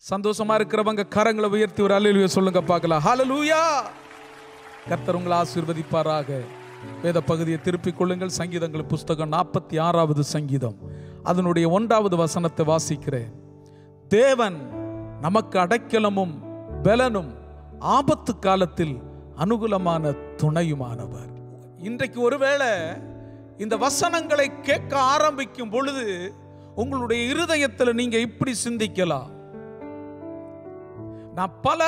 சந்தோஷமா இருக்கிறவங்க கரங்களை உயர்த்தி ஒரு அல்லேலூயா சொல்லுங்க பார்க்கலாம். ஹல்லேலூயா. கர்த்தர் உங்களை ஆசீர்வதிப்பாராக. வேத பகுதியை திருப்பிக் கொள்ளுங்கள். சங்கீதங்கள் புஸ்தகம் 46வது சங்கீதம் அதனுடைய 1வது வசனத்தை வாசிக்கிறேன். தேவன் நமக்கு அடைக்கலமும் பலனும் ஆபத்து காலத்தில் அனுகூலமான துணையுமானவர். இன்றைக்கு ஒருவேளை இந்த வசனங்களை கேட்க ஆரம்பிக்கும் பொழுது உங்களுடைய இருதயத்தில் நீங்க இப்படி சிந்திக்கலாம், நான் பல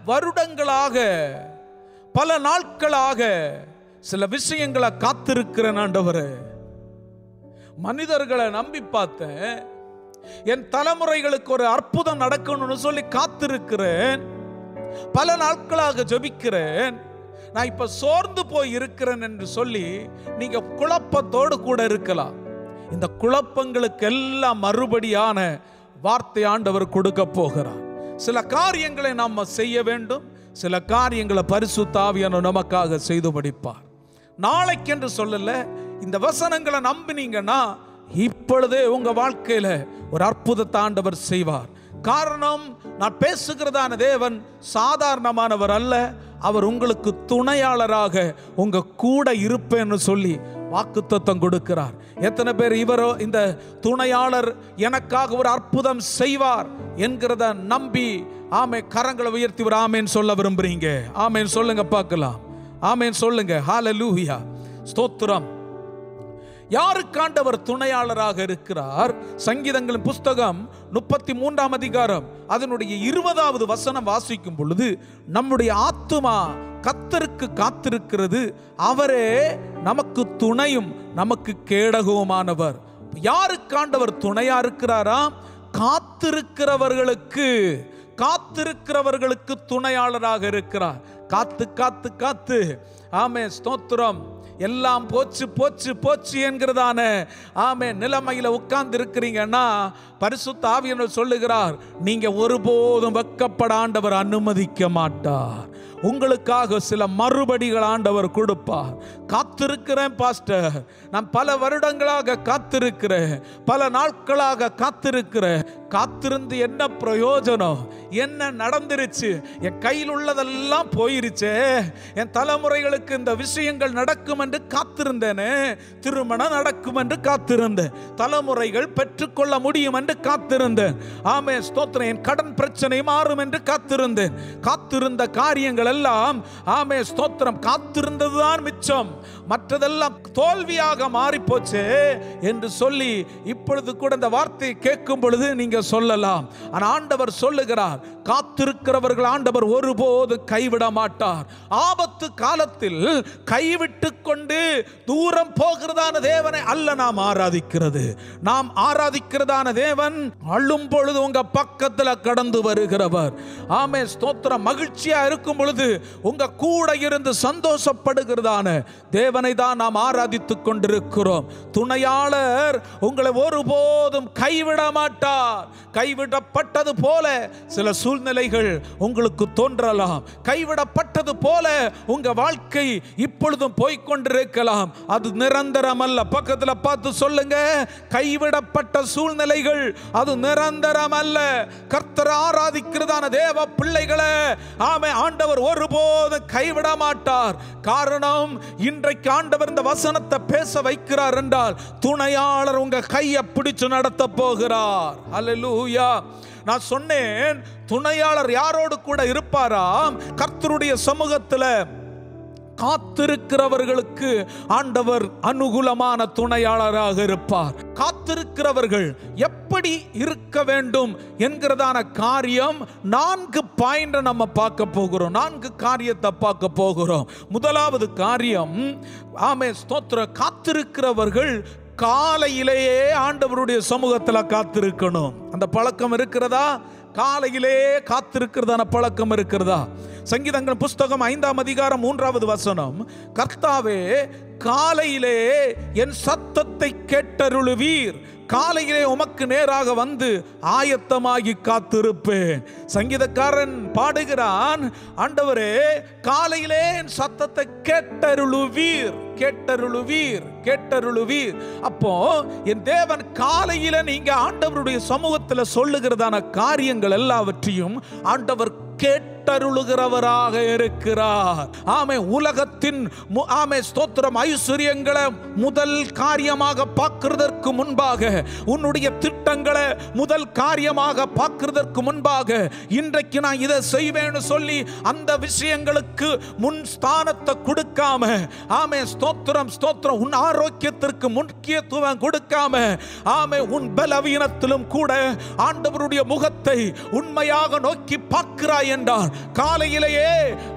வருடங்களாக பல நாட்களாக சில விஷயங்களை காத்திருக்கிறேன் ஆண்டவரே. மனிதர்களை நம்பி பார்த்தேன், என் தலைமுறைகளுக்கு ஒரு அற்புதம் நடக்கணும்னு சொல்லி காத்திருக்கிறேன், பல நாட்களாக ஜெபிக்கிறேன், நான் இப்ப சோர்ந்து போய் இருக்கிறேன் என்று சொல்லி நீங்க குழப்பத்தோடு கூட இருக்கலாம். இந்த குழப்பங்களுக்கு எல்லாம் மறுபடியான வார்த்தை ஆண்டவர் கொடுக்க போகிறார். சில காரியங்களை நாம் செய்ய வேண்டும், சில காரியங்களை பரிசுத்த ஆவியானவர் நமக்காக செய்து முடிப்பார். நாளைக்கென்று சொல்லல, இந்த வசனங்களை நம்பினீங்கன்னா இப்பொழுதே உங்க வாழ்க்கையில ஒரு அற்புதத்தை ஆண்டவர் செய்வார். காரணம், நான் பேசுகிறதான தேவன் சாதாரணமானவர் அல்ல. அவர் உங்களுக்கு துணையாளராக உங்க கூட இருப்பேன்னு சொல்லி வாக்குத்தத்தம் கொடுக்கிறார். எத்தனை பேர் இவரோ இந்த துணையாளர் எனக்காக ஒரு அற்புதம் செய்வார் என்கிறத நம்பி ஆமே கரங்களை உயர்த்தி ஒரு ஆமேன் சொல்ல விரும்புறீங்க? ஆமேன் சொல்லுங்க பார்க்கலாம். ஆமேன் சொல்லுங்க. ஹல்லேலூயா. ஸ்தோத்திரம். யாருக்காண்டவர் துணையாளராக இருக்கிறார்? சங்கீதங்களின் புஸ்தகம் 33ஆம் அதிகாரம் அதனுடைய 20வது வசனம் வாசிக்கும் பொழுது, நம்முடைய ஆத்துமா கர்த்தருக்கு காத்திருக்கிறது, அவரே நமக்கு துணையும் நமக்கு கேடகவுமானவர். யாருக்காண்டவர் துணையா இருக்கிறாராம்? காத்திருக்கிறவர்களுக்கு துணையாளராக இருக்கிறார். காத்து காத்து காத்து ஆமே ஸ்தோத்திரம். எல்லாம் போச்சு போச்சு போச்சு என்கிறதான ஆமே நிலைமையில உட்கார்ந்து இருக்கிறீங்கன்னா பரிசுத்த ஆவியானவர் சொல்லுகிறார், நீங்க ஒருபோதும் வெட்கப்பட ஆண்டவர் அனுமதிக்க மாட்டார். உங்களுக்காக சில மறுபடிகள் ஆண்டவர் கொடுப்பார். காத்திருக்கிறேன் பாஸ்டர், நான் பல வருடங்களாக காத்திருக்கிறேன், பல நாட்களாக காத்திருக்கிறேன். காத்திருந்து என்ன பிரயோஜனம்? என்ன நடந்துருச்சு? என் கையில் உள்ளதெல்லாம் போயிருச்சே. என் தலைமுறைகளுக்கு இந்த விஷயங்கள் நடக்கும் என்று காத்திருந்தேனே, திருமணம் நடக்கும் என்று காத்திருந்தேன், தலைமுறைகள் பெற்றுக்கொள்ள முடியும் என்று காத்திருந்தேன், ஆமே ஸ்தோத்திரம், என் கடன் பிரச்சனை மாறும் என்று காத்திருந்தேன். காத்திருந்த காரியங்கள் எல்லாம் ஆமே ஸ்தோத்திரம், காத்திருந்ததுதான் மிச்சம், மற்றதெல்லாம் தோல்வியாக மாறி போச்சே என்று சொல்லி இப்பொழுது கூட இந்த வார்த்தையை கேட்கும் பொழுது நீங்க சொல்லலாம். ஆனா ஆண்டவர் சொல்லுகிறார், காத்திருக்கிறவர்கள் ஆண்டவர் ஒருபோது கைவிட மாட்டார். ஆபத்து காலத்தில் கைவிட்டு கொண்டு தூரம் போகிறதான தேவனை அல்ல நாம் ஆராதிக்கிறது. நாம் ஆராதிக்கிறதான தேவன் அழும் பொழுது உங்க பக்கத்துல கடந்து வருகிறவர். ஆமே ஸ்தோத்திரம். மகிழ்ச்சியா இருக்கும் பொழுது உங்க கூட இருந்து சந்தோஷப்படுகிறதான தேவனை தான் நாம் ஆராதித்துக் கொண்டிருக்கிறோம். துணையாளர் உங்களை ஒருபோதும் கைவிட மாட்டார். கைவிடப்பட்டது போல சில சூழ்நிலைகள் உங்களுக்கு தோன்றலாம், கைவிடப்பட்டது போல உங்க வாழ்க்கை இப்பொழுதும் போய்கொண்டிருக்கலாம். அது நிரந்தரம் அல்ல. பக்கத்துல பார்த்து சொல்லுங்க, கைவிடப்பட்ட சூழ்நிலைகள் அது நிரந்தரம் அல்ல. கர்த்தர் ஆராதிக்கிறதான தேவ பிள்ளைகளை ஆமே ஆண்டவர் ஒருபோது கைவிட மாட்டார். காரணம், இன்றைக்கு ஆண்டவர் இந்த வசனத்தை பேச வைக்கிறார் என்றால் துணையாளர் உங்க கையை பிடிச்சு நடத்த போகிறார். அல்லேலூயா. நான் சொன்னேன், துணையாளர் யாரோடு கூட இருப்பாராம்? கர்த்தருடைய சமூகத்தில் காத்திருக்கிறவர்களுக்கு ஆண்டவர் அனுகூலமான துணையாளராக இருப்பார். காத்திருக்கிறவர்கள் எப்படி இருக்க வேண்டும் என்கிறதான காரியம் 4 பாயிண்ட் நம்ம பார்க்க போகிறோம். 4 காரியத்தை பார்க்க போகிறோம். முதலாவது காரியம், ஆமே ஸ்தோத்திர, காத்திருக்கிறவர்கள் காலையிலேயே ஆண்டவருடைய சமூகத்தில் காத்திருக்கணும். அந்த பழக்கம் இருக்கிறதா? காலையிலே காத்திருக்கிறதான பழக்கம் இருக்கிறதா? சங்கீதங்கள் புஸ்தகம் 5ஆம் அதிகாரம் 3வது வசனம், கர்த்தாவே காலையிலே என் சத்தத்தை கேட்டருளுவீர், காலையிலே உமக்கு நேராக வந்து ஆயத்தமாகி காத்திருப்பேன். சங்கீதக்காரன் பாடுகிறான், ஆண்டவரே காலையிலே என் சத்தத்தை கேட்டருளுவீர். கேட்டருளுவீர், கேட்டருளுவீர். அப்போ என் தேவன் காலையில நீங்க ஆண்டவருடைய சமூகத்தில் சொல்லுகிறதான காரியங்கள் எல்லாவற்றையும் ஆண்டவர் கேட்டருளுகிறவராக இருக்கிறார். ஆமே, உலகத்தின் ஆமே ஸ்தோத்திரம் ஐஸ்வர்யங்களை முதல் காரியமாக பார்க்கிறதற்கு முன்பாக, உன்னுடைய திட்டங்களை முதல் காரியமாக பார்க்கிறதற்கு முன்பாக, இன்றைக்கு நான் இதை செய்வேன்னு சொல்லி அந்த விஷயங்களுக்கு முன் ஸ்தானத்தை கொடுக்காம, ஆமே ஸ்தோத்திரம் ஸ்தோத்திரம், உன் ஆரோக்கியத்திற்கு முக்கியத்துவம் கொடுக்காம, ஆமே உன் பலவீனத்திலும் கூட ஆண்டவருடைய முகத்தை உண்மையாக நோக்கி பார்க்கிறாய் என்றால், காலையிலேயே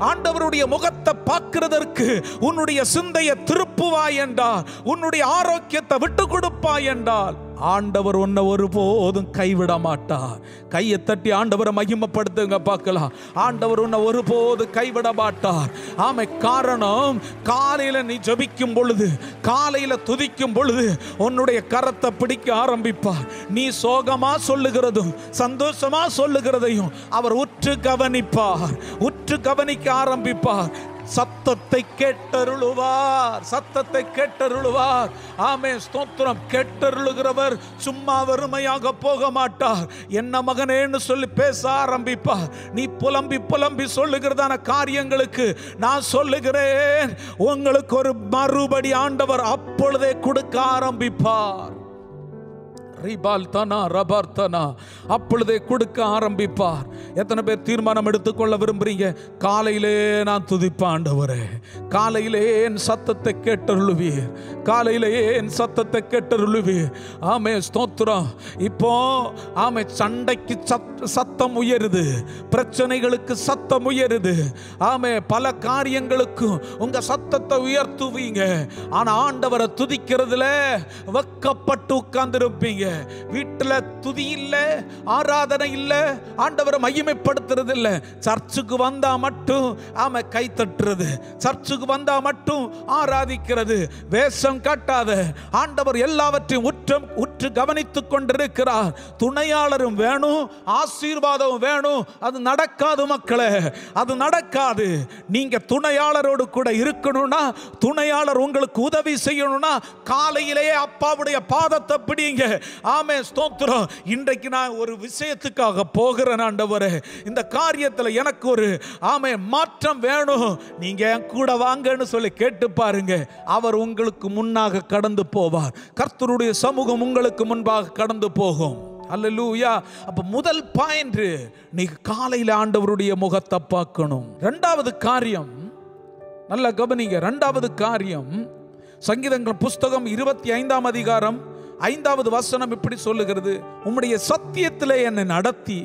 ஆண்டவருடைய முகத்தை பார்க்கிறதற்கு உன்னுடைய சிந்தையை திருப்புவாய் என்றால், உன்னுடைய ஆரோக்கியத்தை விட்டு கொடுப்பாய் என்றால், ஆண்டவர் உன்னை ஒருபோதும் கைவிட மாட்டார். கையை தட்டி ஆண்டவரை மகிமைப்படுத்துங்க பார்க்கலாம். ஆண்டவர் உன்னை ஒருபோது கைவிட மாட்டார். ஆமை, காரணம் காலையில நீ ஜெபிக்கும் பொழுது, காலையில துதிக்கும் பொழுது உன்னுடைய கரத்தை பிடிக்க ஆரம்பிப்பார். நீ சோகமா சொல்லுகிறதும் சந்தோஷமா சொல்லுகிறதையும் அவர் உற்று கவனிப்பார், உற்று கவனிக்க ஆரம்பிப்பார். சத்தத்தை கேட்டருளுவார், சத்தத்தை கேட்டருளுவார். ஆமே ஸ்தோத்திரம். கேட்டருளுகிறவர் சும்மா வெறுமையாக போக மாட்டார். என்ன மகனேன்னு சொல்லி பேச ஆரம்பிப்பார். நீ புலம்பி புலம்பி சொல்லுகிறதான காரியங்களுக்கு நான் சொல்லுகிறேன், உங்களுக்கு ஒரு மறுபடி ஆண்டவர் அப்பொழுதே கொடுக்க ஆரம்பிப்பார். அப்பொழுதே கொடுக்க ஆரம்பிப்பார். எத்தனை பேர் தீர்மானம் எடுத்துக்கொள்ள விரும்புறீங்க? காலையிலே நான் துதிப்பேன் ஆண்டவரே, காலையிலே என் சத்தத்தை கேட்டருளுவீர், காலையிலே என் சத்தத்தை கேட்டருளுவீர். ஆமே ஸ்தோத்திரம். இப்போ ஆமே சண்டைக்கு சத்தம் உயருது, பிரச்சனைகளுக்கு சத்தம் உயருது. ஆமே பல காரியங்களுக்கும் உங்க சத்தத்தை உயர்த்துவீங்க. ஆனா ஆண்டவரை துதிக்கிறதுல வெக்கப்பட்டு உட்கார்ந்து இருப்பீங்க. வீட்டில் துதி இல்ல, ஆராதனை இல்ல, ஆண்டவரை மகிமைப்படுத்துறது இல்ல. சர்ச்சுக்கு வந்தா மட்டும் ஆமா கை தட்டுறது, சர்ச்சுக்கு வந்தா மட்டும் ஆராதிக்கிறது. வேஷம் காட்டாத ஆண்டவர் எல்லாவற்றையும் உற்று கவனித்துக் கொண்டிருக்கிறார். துணையாளரும் வேணும், ஆசீர்வாதம் வேணும். அது நடக்காது மக்களே, அது நடக்காது. நீங்க துணையாளரோடு கூட இருக்கணும்னா, துணையாளர் உங்களுக்கு உதவி செய்யணும்னா, காலையிலேயே அப்பாவுடைய பாதத்தை பிடிங்க. ஆமே ஸ்தோத்திரம். இன்றைக்கு நான் ஒரு விஷயத்துக்காக போகிறேன் ஆண்டவரே, இந்த காரியத்தில் எனக்கு ஒரு ஆமே மாற்றம் வேணும், நீங்க என் கூட வாங்கன்னு சொல்லி கேட்டு பாருங்க. அவர் உங்களுக்கு முன்னாக கடந்து போவார். கர்த்தருடைய சமூகம் உங்களுக்கு முன்பாக கடந்து போகும். அல்லேலூயா. அப்ப முதல் பாயிண்ட், நீ காலையில ஆண்டவருடைய முகத்தை பார்க்கணும். இரண்டாவது காரியம், நல்ல கவனிங்க. இரண்டாவது காரியம், சங்கீதங்கள் புஸ்தகம் 25ஆம் அதிகாரம் 5வது வசனம் இப்படி சொல்லுகிறது, உம்முடைய சத்தியத்திலே என்னை நடத்தி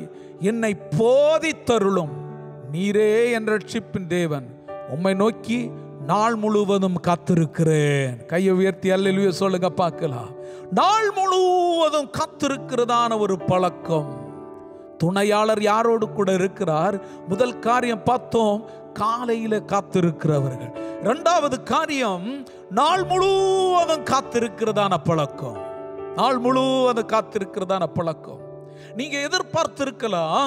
என்னை போதித்தருளும் நீரே என் ரட்சிப்பின் தேவன், உம்மை நோக்கி நாள் முழுவதும் காத்திருக்கிறேன். கையை உயர்த்தி அல்லேலூயா சொல்லுங்க பார்க்கலாம். நாள் முழுவதும் காத்திருக்கிறதான ஒரு பழக்கம். துணையாளர் யாரோடு கூட இருக்கிறார்? முதல் காரியம் பார்த்தோம், காலையில காத்திருக்கிறவர்கள். இரண்டாவது காரியம், நாள் முழுவதும் காத்திருக்கிறதான பழக்கம். நாள் முழுவதும் காத்திருக்கிறதான பழக்கம். நீங்க எதிர்பார்த்திருக்கலாம்,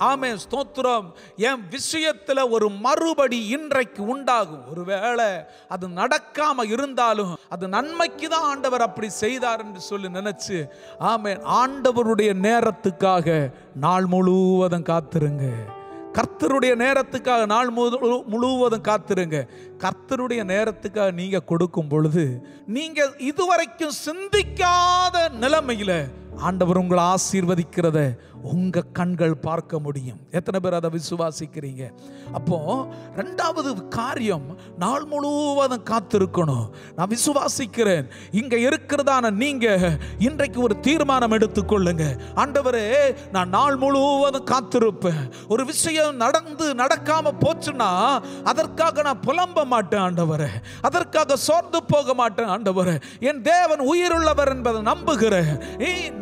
ஆமே ஸ்தோத்திரம், என் விஷயத்துல ஒரு மறுபடி இன்றைக்கு உண்டாகும். ஒருவேளை அது நடக்காம இருந்தாலும் அது நன்மைக்கு தான் ஆண்டவர் அப்படி செய்தார் என்று சொல்லி நினைச்சு, ஆமே ஆண்டவருடைய நேரத்துக்காக நாள் முழுவதும் காத்திருங்க. கர்த்தருடைய நேரத்துக்காக நாள் முழுவதும் காத்திருங்க. கர்த்தருடைய நேரத்துக்காக நீங்க கொடுக்கும் பொழுது, நீங்க இதுவரைக்கும் சிந்திக்காத நிலைமையில ஆண்டவர் உங்களை ஆசீர்வதிக்கிறத உங்க கண்கள் பார்க்க முடியும். எத்தனை பேர் அதை விசுவாசிக்கிறீங்க? அப்போ இரண்டாவது காரியம், நாள் முழுவதும் காத்திருக்கணும். நான் விசுவாசிக்கிறேன். இங்க இருக்கிறதான நீங்க இன்றைக்கு ஒரு தீர்மானம் எடுத்துக்கொள்ளுங்க. ஆண்டவரே, நான் நாள் முழுவதும் காத்திருப்பேன். ஒரு விஷயம் நடக்காம போச்சுன்னா அதற்காக நான் புலம்ப மாட்டேன் ஆண்டவரே, அதற்காக சோர்ந்து போக மாட்டேன் ஆண்டவரே. என் தேவன் உயிருள்ளவர் என்பதை நம்புகிறேன்.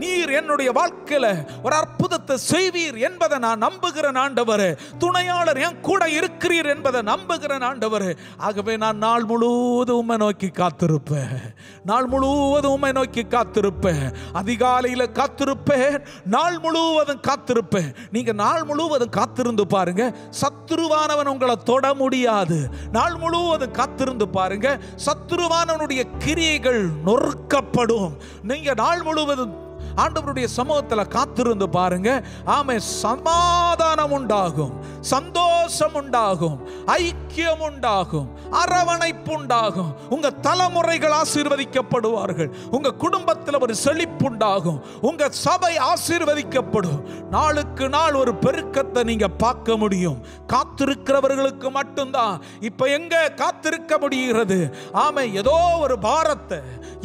நீர் என்னுடைய வாழ்க்கையில ஒரு அற்புதத்தை செய்வீர் என்பதை நான் நம்புகிறேன் ஆண்டவரே. துணையாளர் என் கூட இருக்கிறீர் என்பதை நம்புகிறேன் ஆண்டவரே. ஆகவே நான் நாள் முழுவதும் உம்மை நோக்கி காத்திருப்பேன். நாள் முழுவதும் உம்மை நோக்கி காத்திருப்பேன். அதிகாலையில் காத்திருப்பேன், நாள் முழுவதும் காத்திருப்பேன். நீங்க நாள் முழுவதும் காத்திருந்து பாருங்க, சத்துருவானவன் உங்களை தொட முடியாது. நாள் முழுவதும் காத்திருந்து பாருங்க, சத்துருவானவனுடைய கிரியைகள் நொறுக்கப்படும். நீங்க நாள் முழுவதும் ஆண்டவருடைய சமூகத்தில் காத்திருந்து பாருங்க. ஆமே, சமாதானம் உண்டாகும், சந்தோஷம் உண்டாகும், ஐக்கியம் உண்டாகும், அரவணைப்பு உண்டாகும். உங்க தலைமுறைகள் ஆசீர்வதிக்கப்படுவார்கள். உங்க குடும்பத்தில் ஒரு செழிப்பு உண்டாகும். உங்க சபை ஆசீர்வதிக்கப்படும். நாளுக்கு நாள் ஒரு பெருக்கத்தை நீங்க பார்க்க முடியும். காத்திருக்கிறவர்களுக்கு மட்டும்தான். இப்ப எங்க காத்திருக்க முடிகிறது? ஆமே, ஏதோ ஒரு பாரத்தை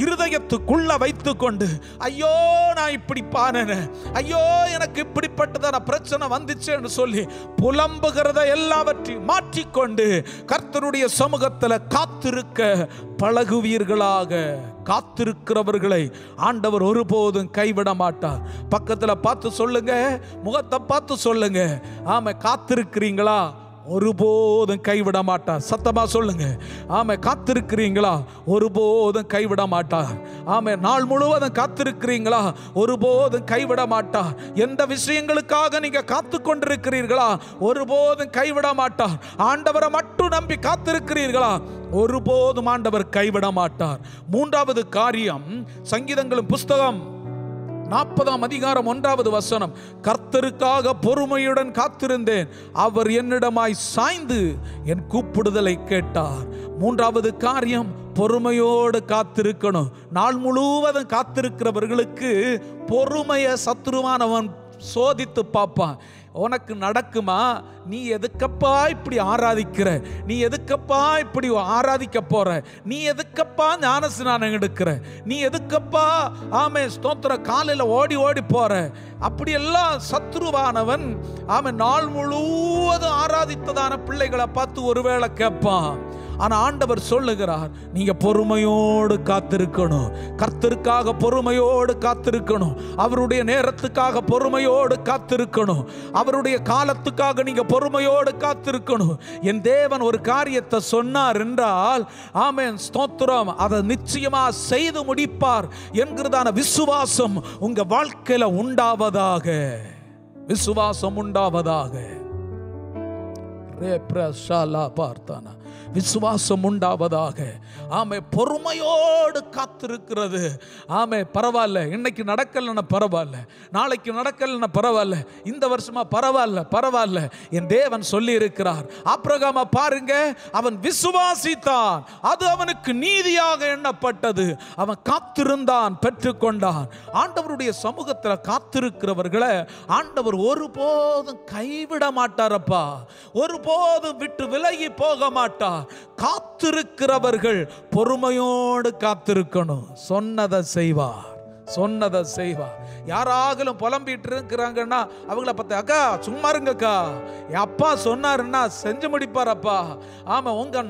இருதயத்துக்குள்ள வைத்துக் கொண்டு, ஐயோ நான் இப்படி பானேன், ஐயோ எனக்கு இப்படிப்பட்டதான பிரச்சனை வந்துச்சேன்னு சொல்லி புலம்புகிறத எல்லாவற்றையும் மாற்றிக்கொண்டு கர்த்தருடைய சமூகத்தில் காத்திருக்க பழகுவீர்களாக. காத்திருக்கிறவர்களை ஆண்டவர் ஒருபோதும் கைவிட மாட்டார். பக்கத்தில் பார்த்து சொல்லுங்க, முகத்தை பார்த்து சொல்லுங்க, ஆமா காத்திருக்கிறீங்களா? ஒருபோதும் கைவிட மாட்டார். சத்தமா சொல்லுங்க, ஆமே காத்திருக்கிறீங்களா? ஒருபோதும் கைவிட மாட்டார். ஆமே, நாள் முழுவதும் காத்திருக்கிறீங்களா? ஒருபோதும் கைவிட மாட்டார். எந்த விஷயங்களுக்காக நீங்க காத்து கொண்டிருக்கிறீர்களா? ஒருபோதும் கைவிட மாட்டார். ஆண்டவரை மட்டும் நம்பி காத்திருக்கிறீர்களா? ஒருபோதும் ஆண்டவர் கைவிட மாட்டார். மூன்றாவது காரியம், சங்கீதங்களின் புஸ்தகம் 40ஆம் அதிகாரம் 1வது வசனம், கர்த்தருக்காக பொறுமையுடன் காத்திருந்தேன், அவர் என்னிடமாய் சாய்ந்து என் கூப்பிடுதலை கேட்டார். மூன்றாவது காரியம், பொறுமையோடு காத்திருக்கணும். நாள் முழுவதும் காத்திருக்கிறவர்களுக்கு பொறுமையை சத்துருவானவன் சோதித்து பார்ப்பான். உனக்கு நடக்குமா? நீ எதுக்கப்பா இப்படி ஆராதிக்கிற? நீ எதுக்கப்பா இப்படி ஆராதிக்க போற? நீ எதுக்கப்பா ஞானஸ்நானம் எடுக்கிற? நீ எதுக்கப்பா ஆமே ஸ்தோத்திர காலையில் ஓடி ஓடி போற? அப்படியெல்லாம் சத்ருவானவன் ஆமே நாள் முழுவதும் ஆராதித்ததான பிள்ளைகளை பார்த்து ஒருவேளை கேட்பான். ஆனா ஆண்டவர் சொல்லுகிறார், நீங்க பொறுமையோடு காத்திருக்கணும். கர்த்தருக்காக பொறுமையோடு காத்திருக்கணும். அவருடைய நேரத்துக்காக பொறுமையோடு காத்திருக்கணும். அவருடைய காலத்துக்காக நீங்க பொறுமையோடு காத்திருக்கணும். என் தேவன் ஒரு காரியத்தை சொன்னார் என்றால், ஆமென் ஸ்தோத்திரம், அதை நிச்சயமா செய்து முடிப்பார் என்கிறதான விசுவாசம் உங்க வாழ்க்கையில உண்டாவதாக. விசுவாசம் உண்டாவதாக. பார்த்தானா விசுவாசம் உண்டாவதாக. ஆமே, பொறுமையோடு காத்திருக்கிறது. ஆமே, பரவாயில்ல, இன்னைக்கு நடக்கலன்னா பரவாயில்ல, நாளைக்கு நடக்கலன்னா பரவாயில்ல, இந்த வருஷமா பரவாயில்ல, பரவாயில்ல. என் தேவன் சொல்லி இருக்கிறார். ஆபிரகாமை பாருங்க, அவன் விசுவாசித்தான், அது அவனுக்கு நீதியாக எண்ணப்பட்டது. அவன் காத்திருந்தான், பெற்றுக்கொண்டான். ஆண்டவருடைய சமூகத்தில் காத்திருக்கிறவர்களை ஆண்டவர் ஒருபோதும் கைவிட மாட்டாரப்பா. ஒருபோதும் விட்டு விலகி போக மாட்டார். காத்திருக்கிறவர்கள் பொறுமையோடு காத்திருக்கணும். சொன்னதை செய்வார், சொன்னதை செய்வார். யாராகலும் புலம்பிட்டு இருக்கிறாங்கன்னா அவங்கள பார்த்து, அக்கா சும்மா இருங்கக்கா, என் அப்பா சொன்னாருன்னா செஞ்சு முடிப்பாரப்பா. ஆமா, உங்க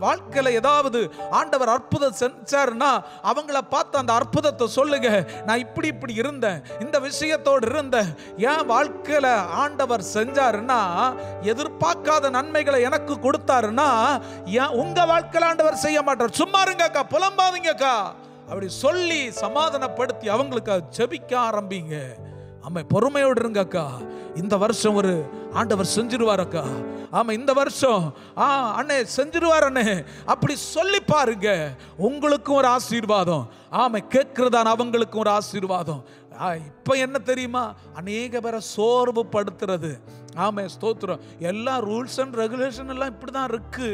வாழ்க்கையில ஏதாவது ஆண்டவர் அற்புதம் செஞ்சாருன்னா அவங்கள பார்த்து அந்த அற்புதத்தை சொல்லுங்க. நான் இப்படி இப்படி இருந்தேன், இந்த விஷயத்தோடு இருந்தேன், என் வாழ்க்கையில ஆண்டவர் செஞ்சாருன்னா, எதிர்பார்க்காத நன்மைகளை எனக்கு கொடுத்தாருன்னா, உங்க வாழ்க்கையில ஆண்டவர் செய்ய மாட்டார். சும்மா இருங்கக்கா, புலம்பாதீங்கக்கா, அப்படி சொல்லி சமாதானப்படுத்தி அவங்களுக்கு ஜெபிக்க ஆரம்பிங்க. ஆமா, பொறுமையோடு இருங்கக்கா. இந்த வருஷம் ஒரு ஆண்டவர் செஞ்சிருவார் அக்கா. ஆமா, இந்த வருஷம் அண்ணே செஞ்சிருவார் அண்ணே, அப்படி சொல்லி பாருங்க. உங்களுக்கும் ஒரு ஆசீர்வாதம். ஆமா, கேட்கிறதான அவங்களுக்கும் ஒரு ஆசீர்வாதம். இப்ப என்ன தெரியுமா, அநேக பேரை சோர்வு படுத்துறது. ஆமே ஸ்தோத்திரம், எல்லா ரூல்ஸ் அண்ட் ரெகுலேஷன் எல்லாம் இப்படிதான் இருக்கு.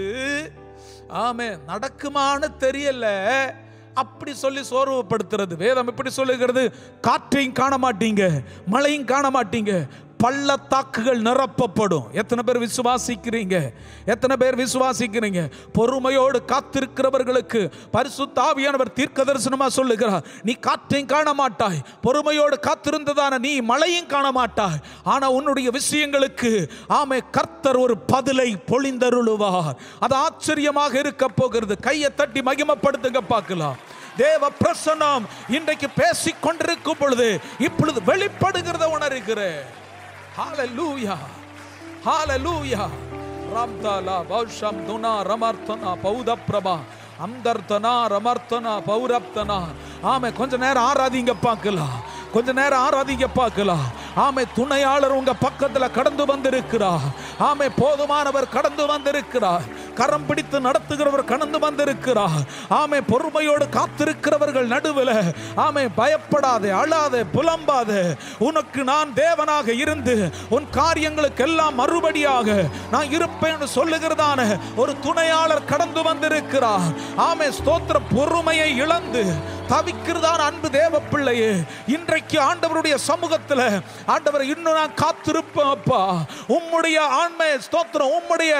ஆமே, நடக்குமான்னு தெரியல, அப்படி சொல்லி சோர்வுபடுத்துறது. வேதம் இப்படி சொல்லுகிறது, காற்றையும் காண மாட்டீங்க, மழையும் காண மாட்டீங்க, பள்ளத்தாக்குகள் நிரப்பப்படும். எத்தனை பேர் விசுவாசிக்கிறீங்க? எத்தனை பேர் விசுவாசிக்கிறீங்க? பொறுமையோடு காத்திருக்கிறவர்களுக்கு பரிசுத்த ஆவியானவர் தீர்க்க தரிசனமா சொல்லுகிறார், நீ காற்றையும் காண மாட்டாய், பொறுமையோடு காத்திருந்ததான நீ மழையும் காண மாட்டாய். ஆனா உன்னுடைய விஷயங்களுக்கு ஆமே கர்த்தர் ஒரு பதிலை பொழிந்தருளுவார். அது ஆச்சரியமாக இருக்க போகிறது. கையை தட்டி மகிமைப்படுத்துங்க பார்க்கலாம். தேவ பிரசன்னம் இன்றைக்கு பேசிக் கொண்டிருக்கும் பொழுது இப்பொழுது வெளிப்படுகிறத உணர்கிறேன். ஹalleluya ஹalleluya. ராம்தாலா பௌஷம் துனா ரமர்த்தனா பௌதப்ரபா அந்தர்த்தனா ரமர்த்தனா பௌரப்தனா. ஆமே, கொஞ்ச நேரம் ஆராதிங்க பார்க்கலாம், கொஞ்ச நேரம் ஆராதிங்க பார்க்கலாம். ஆமே, துணையாளர் உங்க பக்கத்துல கடந்து வந்திருக்கிறார். ஆமே, போதுமானவர் கடந்து வந்திருக்கிறார். கரம் பிடித்து நடத்துகிறவர் கடந்து வந்திருக்கிறார். ஆமே, பொறுமையோடு காத்திருக்கிறவர்கள் நடுவில் ஆமே, பயப்படாதே, அழாதே, புலம்பாதே. உனக்கு நான் தேவனாக இருந்து உன் காரியங்களுக்கு எல்லாம் மறுபடியாக நான் இருப்பேன் சொல்லுகிறதான ஒரு துணையாளர் கடந்து வந்திருக்கிறார். ஆமே, ஸ்தோத்திர. பொறுமையை இழந்து தவிக்கிறதான அன்பு தேவ பிள்ளையே, இன்றைக்கு ஆண்டவருடைய சமூகத்தில் ஆண்டவர் இன்னும் நான் காத்திருப்பேன் அப்பா. உம்முடைய ஆன்மை ஸ்தோத்திரம், உம்முடைய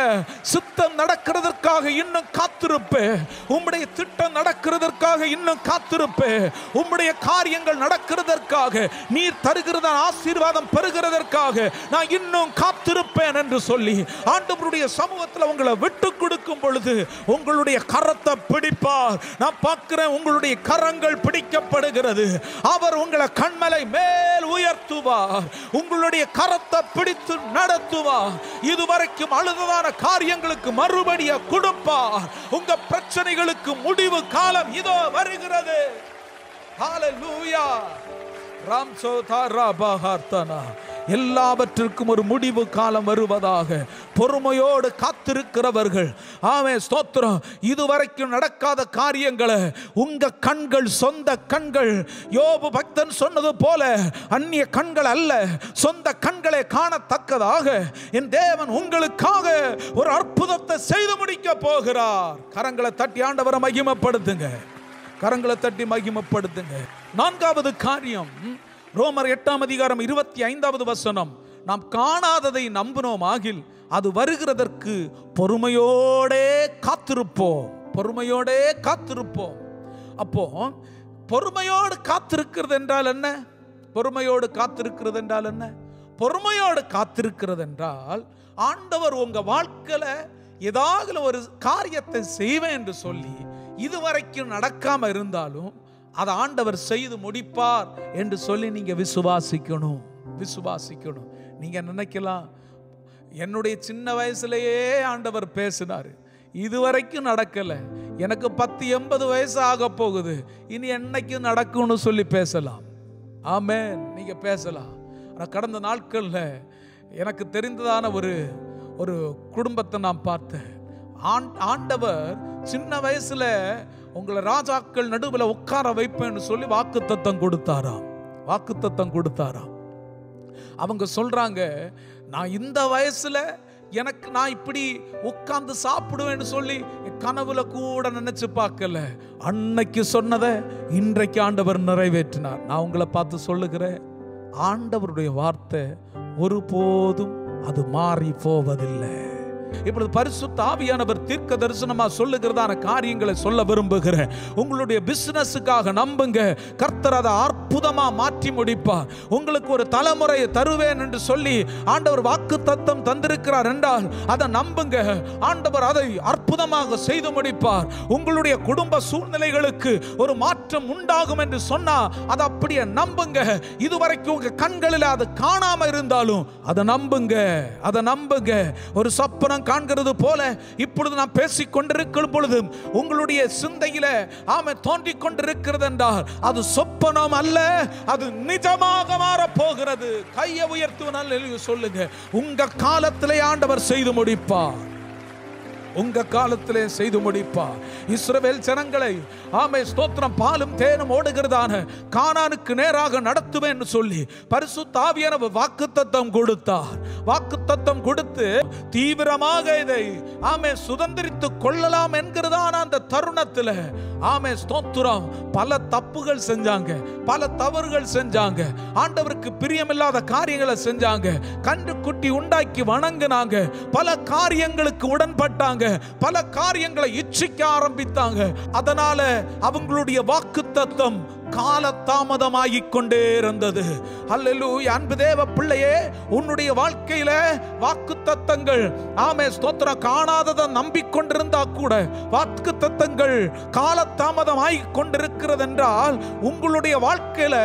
சித்தம் நடக்கிறதற்காக இன்னும் காத்திருப்பேன். உம்முடைய திட்டம் நடக்கிறதற்காக இன்னும் காத்திருப்பேன். உம்முடைய காரியங்கள் நடக்கிறதற்காக, நீர் தருகிறதான ஆசீர்வாதம் பெறுகிறதற்காக நான் இன்னும் காத்திருப்பேன் என்று சொல்லி ஆண்டவருடைய சமூகத்தில் உங்களை விட்டு கொடுக்கும் பொழுது உங்களுடைய கரத்தை பிடிப்பார். நான் பார்க்கிறேன், உங்களுடைய கரங்கள் பிடிக்கப்படுகிறது. அவர் உங்களை கண்மலை மேல் உயர்த்துவார். உங்களுடைய கரத்தை பிடித்து நடத்துவார். இதுவரைக்கும் அழுததான காரியங்களுக்கு மறுபடிய கொடுப்பார். உங்க பிரச்சனைகளுக்கு முடிவு காலம் இதோ வருகிறது. ஹalleluya. எல்லாவற்றிற்கும் ஒரு முடிவு காலம் வருவதாக. பொறுமையோடு காத்திருக்கிறவர்கள் ஆமே ஸ்தோத்திரம், இதுவரைக்கும் நடக்காத காரியங்களை உங்க கண்கள், சொந்த கண்கள், யோபு பக்தன் சொன்னது போல அந்நிய கண்கள் அல்ல, சொந்த கண்களை காணத்தக்கதாக என் தேவன் உங்களுக்காக ஒரு அற்புதத்தை செய்து முடிக்க போகிறார். கரங்களை தட்டி ஆண்டவரை மகிமைப்படுத்துங்க, கரங்களை தட்டி மகிமைப்படுத்துங்க. நான்காவது காரியம், ரோமர் 8ஆம் அதிகாரம் 25வது வசனம். நாம் காணாததை நம்பினோம் ஆகில் அது வருகிறதற்கு பொறுமையோடே காத்திருப்போம். பொறுமையோடே காத்திருப்போம். அப்போ பொறுமையோடு காத்திருக்கிறது என்றால் என்ன? பொறுமையோடு காத்திருக்கிறது என்றால் என்ன? பொறுமையோடு காத்திருக்கிறது என்றால் ஆண்டவர் உங்க வாழ்க்கையில ஏதாவது ஒரு காரியத்தை செய்வேன் என்று சொல்லி இதுவரைக்கும் நடக்காம இருந்தாலும் அதை ஆண்டவர் செய்து முடிப்பார் என்று சொல்லி நீங்க விசுவாசிக்கணும். விசுவாசிக்கணும். நீங்க நினைக்கலாம், என்னுடைய சின்ன வயசுலயே ஆண்டவர் பேசினாரு, இதுவரைக்கும் நடக்கல, எனக்கு 10-80 வயசு ஆக போகுது, இனி என்னைக்கும் நடக்கும்னு சொல்லி பேசலாம். ஆமென், நீங்க பேசலாம். ஆனால் கடந்த நாட்கள்ல எனக்கு தெரிந்ததான ஒரு குடும்பத்தை நான் பார்த்தேன். ஆண்டவர் சின்ன வயசுல உங்களை ராஜாக்கள் நடுவில் உட்கார வைப்பேன்னு சொல்லி வாக்குத்தத்தம் கொடுத்தாராம். வாக்குத்தத்தம் கொடுத்தாராம். அவங்க சொல்றாங்க, நான் இந்த வயசுல நான் இப்படி உட்கார்ந்து சாப்பிடுவேன்னு சொல்லி கனவுல கூட நினைச்சு பார்க்கல. அன்னைக்கு சொன்னதை இன்றைக்கு ஆண்டவர் நிறைவேற்றினார். நான் உங்களை பார்த்து சொல்லுகிறேன், ஆண்டவருடைய வார்த்தை ஒருபோதும் அது மாறி போவதில்லை. இப்பொழுது பரிசுத்த ஆவியானவர் தீர்க்க தரிசனமா சொல்லுகிறதான காரியங்களை சொல்ல விரும்புகிறேன். உங்களுடைய பிசினஸுக்காக நம்புங்க, கர்த்தர் அதை அற்புதமா மாற்றி முடிப்பார். உங்களுக்கு ஒரு தலைமுறையை தருவேன் என்று சொல்லி ஆண்டவர் வாக்குத்தத்தம் தந்திருக்கிறார் என்றால் அதை நம்புங்க, ஆண்டவர் அதை அற்புதமாக செய்து முடிப்பார். உங்களுடைய குடும்ப சூழ்நிலைகளுக்கு ஒரு மாற்றம் உண்டாகும் என்று சொன்னா அதை அப்படியே நம்புங்க. இதுவரைக்கும் உங்க கண்களில் அது காணாம இருந்தாலும் அதை நம்புங்க, அதை நம்புங்க. ஒரு சொப்பனம் காண்கிறது போல இப்பொழுது நான் பேசிக் கொண்டிருக்கும் பொழுது உங்களுடைய சிந்தையில ஆமே தோன்றிக் கொண்டிருக்கிறது என்றால் அது சொப்பனம் அல்ல, அது நிஜமாக மாற போகிறது. கையை உயர்த்துவனால சொல்லுங்க, உங்க காலத்திலே ஆண்டவர் செய்து முடிப்பார். உங்க காலத்திலே செய்து முடிப்பார். இஸ்ரவேல் ஜனங்களை ஆமே ஸ்தோத்திரம் பாலும் தேனும் ஓடுகிறதான கானானுக்கு நேராக நடத்துவேன் சொல்லி பரிசுத்த ஆவியானவர் வாக்குத்தத்தம் கொடுத்தார். வாக்குத்தத்தம் கொடுத்து தீவிரமாக இதை ஆமே சுதந்திரித்து கொள்ளலாம் என்கிறதான அந்த தருணத்தில் ஆமே ஸ்தோத்திரம் பல தப்புகள் செஞ்சாங்க, பல தவறுகள் செஞ்சாங்க, ஆண்டவருக்கு பிரியமில்லாத காரியங்களை செஞ்சாங்க, கன்று குட்டி உண்டாக்கி வணங்கினாங்க, பல காரியங்களுக்கு உடன்பட்டாங்க, பல காரியங்களை இச்சிக்க ஆரம்பித்தாங்க. அதனால அவங்களுடைய வாக்குத்தத்தம் காலதாமதமாகிக் கொண்டே இருந்தது. அல்லேலூயா. அன்பு தேவ பிள்ளையே, உன்னுடைய வாழ்க்கையில வாக்குத்தத்தங்கள் ஸ்தோத்திரம் காணாததை நம்பிக்கொண்டிருந்தா கூட வாக்குத்தத்தங்கள் காலதாமதமாய் கொண்டிருக்கிறது என்றால் உங்களுடைய வாழ்க்கையில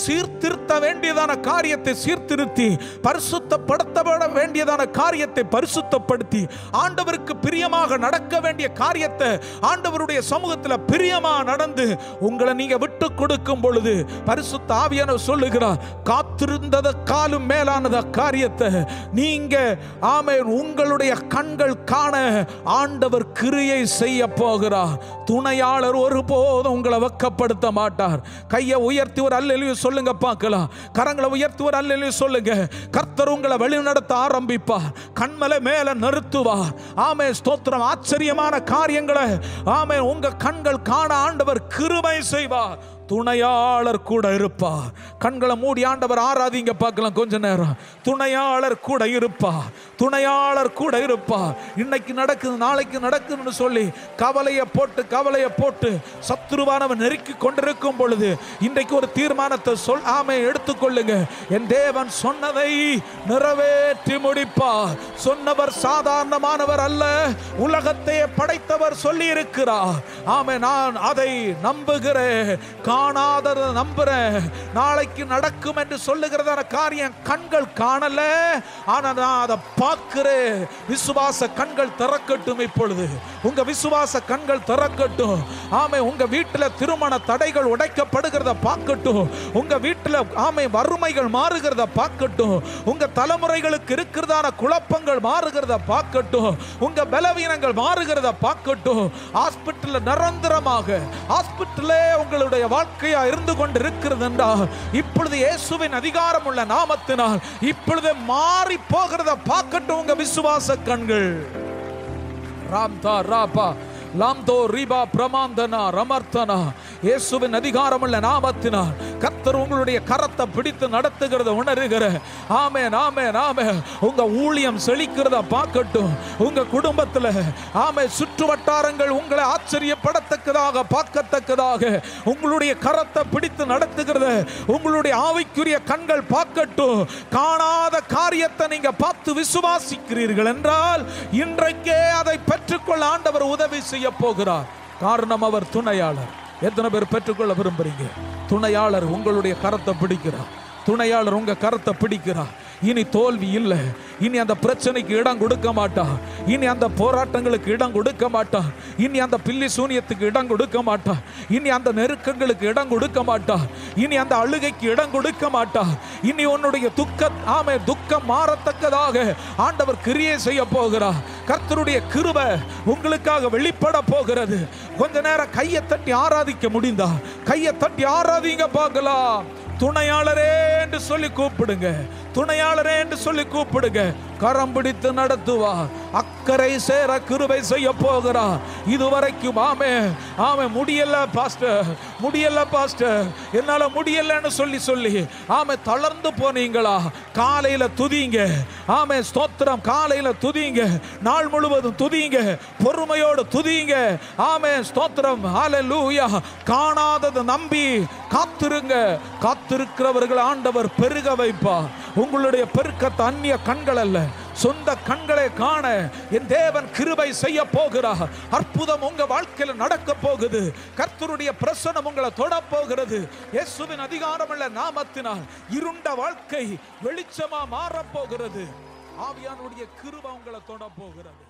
சீர்திருத்த வேண்டியதான காரியத்தை சீர்திருத்தி பரிசுத்தப்படுத்தப்பட வேண்டியதான காரியத்தை பரிசுத்தப்படுத்தி ஆண்டவருக்கு பிரியமாக நடக்க வேண்டிய காரியத்தை ஆண்டவருடைய சமூகத்தில் பிரியமா நடந்து உங்களை நீங்க விட்டு கொடுக்கும் பொழுது பரிசுத்த ஆவியானவர் சொல்லுகிறார், காத்திருந்தது காலும் மேலானத காரியத்தை நீங்க உங்களுடைய கண்கள் காண ஆண்டவர் கிரியை செய்ய போகிறார். துணையாளர் ஒருபோதும் உங்களை வெட்கப்படுத்த மாட்டார். கையை உயர்த்தி ஒரு அல்லேலூயா சொல்லுங்க பார்க்கலாம். கரங்களை உயர்த்தி ஒரு அல்லேலூயா சொல்லுங்க. கர்த்தர் உங்களை வழிநடத்த ஆரம்பிப்பார். கண்மலை மேல நிறுத்துவார். ஸ்தோத்திரம். ஆச்சரியமான காரியங்களை உங்க கண்கள் காண ஆண்டவர் கிருபை செய்வார். துணையாளர் கூட இருப்பார். கண்களை மூடி ஆண்டவர் ஆராதிங்க பார்க்கலாம் கொஞ்ச நேரம். துணையாளர் கூட இருப்பார். துணையாளர் கூட இருப்பார். இன்னைக்கு நடக்குது நாளைக்கு நடக்குதுன்னு சொல்லி கவலையை போட்டு சத்துருவானவன் நெருக்கி கொண்டிருக்கும் பொழுது இன்றைக்கு ஒரு தீர்மானத்தை எடுத்துக்கொள்ளுங்க. என் தேவன் சொன்னதை நிறைவேற்றி முடிப்பார். சொன்னவர் சாதாரணமானவர் அல்ல. உலகத்தையே படைத்தவர் சொல்லி இருக்கிறார். நான் அதை நம்புகிறேன். காணாததை நம்புறேன். நாளைக்கு நடக்கும் என்று சொல்லுகிறதான காரியம் கண்கள் காணல, ஆனா நான் அதை பார்க்கிறேன். விசுவாச கண்கள் திறக்கட்டும். இப்பொழுது உங்க விசுவாச கண்கள் திறக்கட்டும். உங்க வீட்டில் திருமண தடைகள் உடைக்கப்படுகிறத பார்க்கட்டும். உங்க வீட்டில் வறுமைகள் மாறுகிறத பார்க்கட்டும். உங்க தலைமுறைகளுக்கு இருக்கிறதான குழப்பங்கள் மாறுகிறத பார்க்கட்டும். உங்க பலவீனங்கள் மாறுகிறத பார்க்கட்டும். ஹாஸ்பிட்டல் நிரந்தரமாக ஹாஸ்பிட்டலே உங்களுடைய வாழ்க்கையா இருந்து கொண்டு இருக்கிறது என்றால் இப்பொழுது இயேசுவின் அதிகாரம் உள்ள நாமத்தினால் இப்பொழுது மாறி போகிறத பார்க்கட்டும் உங்க விசுவாச கண்கள். ராம்தா ராபா லாம்தோ ரிபா பிரமாந்தனா ரமர்த்தனா இயேசுவின் அதிகாரமுள்ள நாமத்தினால் கர்த்தர் உங்களுடைய கரத்தை பிடித்து நடத்துகிறத உணர்கிற ஆமென் ஆமென் ஆமென். உங்க ஊழியம் செழிக்கிறத பார்க்கட்டும். உங்க குடும்பத்தில் சுற்று வட்டாரங்கள் உங்களை ஆச்சரியப்படத்தக்கதாக பார்க்கத்தக்கதாக உங்களுடைய கரத்தை பிடித்து நடத்துகிறத உங்களுடைய ஆவிக்குரிய கண்கள் பார்க்கட்டும். காணாத காரியத்தை நீங்க பார்த்து விசுவாசிக்கிறீர்கள் என்றால் இன்றைக்கே அதை பெற்றுக்கொள்ள ஆண்டவர் உதவி செய்ய போகிறார். காரணம் அவர் துணையாளர். எத்தனை பேர் பெற்றுக்கொள்ள விரும்புறீங்க? துணையாளர் உங்களுடைய கரத்தை பிடிக்கிறார். துணையாளர் உங்க கரத்தை பிடிக்கிறார். இனி தோல்வி இல்லை. இனி அந்த பிரச்சனைக்கு இடம் கொடுக்க மாட்டா. இனி அந்த போராட்டங்களுக்கு இடம் கொடுக்க மாட்டா. இனி அந்த பில்லி சூனியத்துக்கு இடம் கொடுக்க மாட்டா. இனி அந்த நெருக்கங்களுக்கு இடம் கொடுக்க மாட்டா. இனி அந்த அழுகைக்கு இடம் கொடுக்க மாட்டா. இனி உன்னுடைய துக்கம் மாறத்தக்கதாக ஆண்டவர் கிரியை செய்ய போகிறார். கர்த்தருடைய கிருபை உங்களுக்காக வெளிப்பட போகிறது. கொஞ்ச நேரம் கையை தட்டி ஆராதிக்க முடிந்தா கையை தட்டி ஆராதிங்க பார்க்கலாம். துணையாளரே என்று சொல்லி கூப்பிடுங்க. துணையாளரே என்று சொல்லி கூப்பிடுங்க. கரம் பிடித்து நடத்துவார். அக்கறை சேர கிருபை செய்ய போகிறார். இதுவரைக்கும் முடியல பாஸ்டர், முடியல பாஸ்டர், என்னால முடியலன்னு சொல்லி தளர்ந்து போனீங்களா? காலையில துதிங்க. ஸ்தோத்திரம். காலையில துதிங்க. நாள் முழுவதும் துதிங்க. பொறுமையோடு துதிங்க. ஸ்தோத்திரம். ஹல்லேலூயா. காணாதது நம்பி காத்திருங்க. காத்திருக்கிறவர்கள் ஆண்டவர் பெருக வைப்பார். உங்களுடைய பெருக்கத்தை அந்நிய கண்கள் அல்ல, சொந்த கண்களை காண என் தேவன் கிருபை செய்ய போகிறார். அற்புதம் உங்க வாழ்க்கையில் நடக்க போகுது. கர்த்தருடைய பிரசன்னம் உங்களை தொட போகிறது. இயேசுவின் அதிகாரமுள்ள நாமத்தினால் இருண்ட வாழ்க்கை வெளிச்சமா மாற போகிறது. ஆவியானுடைய கிருபை உங்களை தொட போகிறது.